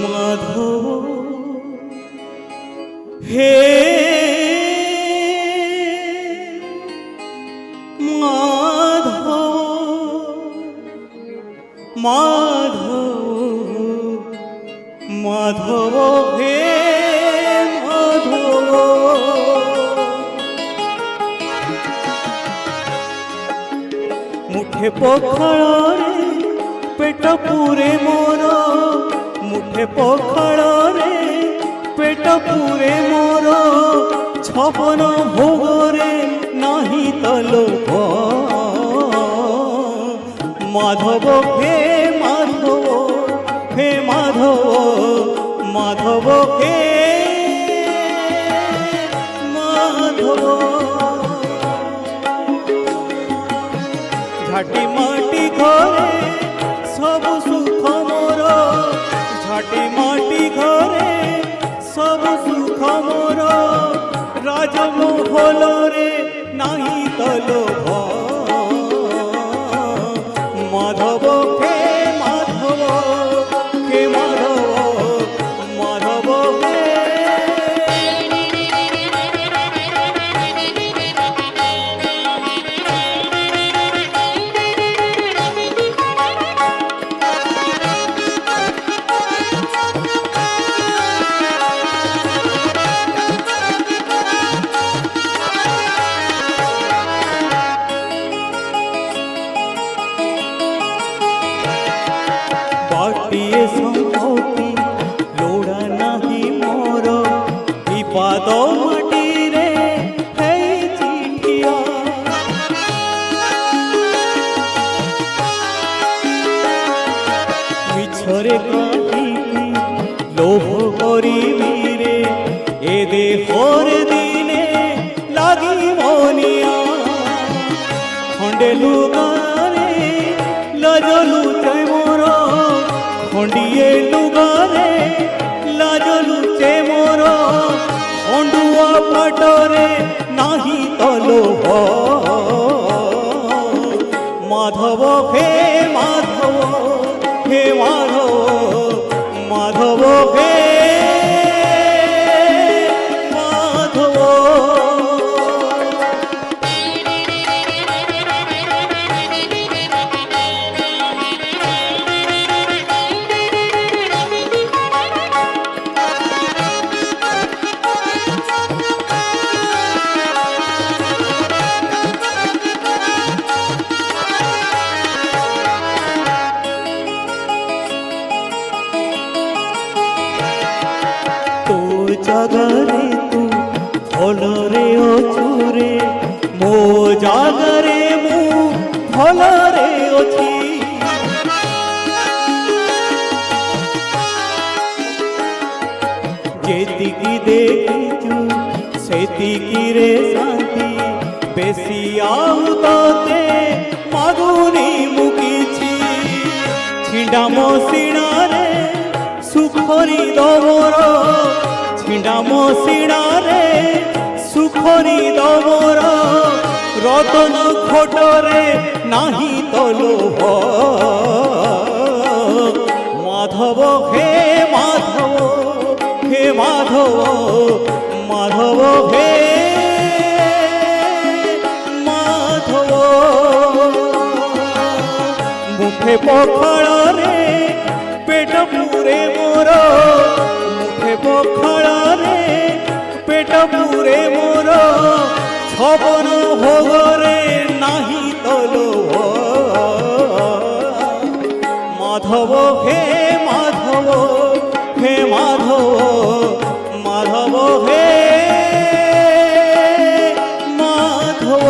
মাধব হে মাধব মাধব মাধব হে মাধব মুঠে পখাଳରେ পেট পুরে মোর মুঠে পখাଳରେ পেট পুরে মোর ছপন ভোগরে নাহি তলোভ মাধব হে মাধব হে মাধব মাধব হে মাধব ঝাটি মাটি ঘরে সবু সুখ মোর ঝাটি মাটি ঘরে সবু সুখ মোর রাজমহলরে নাহি তলোভ মাধব হে মাধব হে মাধব মাধব হে বাটিয়ে সম্পত্তি লোড়া নাহি মোর বিপাদ মাটিরে হেই চিঠিয়া মিছরে কাহিকি লোভ করিবিরে এ দেহর দিনে লাগিবনিয়া খଣ୍ଡେ লুগারে লাজলু চাই মোর খଣ୍ଡିଏ ଲୁଗାରେ ଲାଜ ଲୁଚେ ମୋର ଖଣ୍ଡୁଆ ପାଟରେ ନାହିଁ ତଲୋଭ ମାଧବ ହେ ମାଧବ ହେ ମାଧବ ମାଧବ ହେ ମାଧବ জাগারে তু ভলরে অছুরে মো জাগারে মু ভলরে অছি যেতিকি দেখিছু সেতিকি রে শান্তি বেশি আউ তোতে মাগুনি মুকিছি ছিন্ডা মশিণারে সুখরি দমর ছিন্ডা মশিণারে সুখরি দমর রতন খোটরে নাহি তলোভ মাধব হে মাধব হে মাধব মাধব হে মাধব মুঠে পখাଳରେ পেট পুরে মোর মুঠে পখাଳରେ পেট পুরে মোর ছবন ভোগরে নাহি তলোভ মাধব হে মাধব হে মাধব মাধব হে মাধব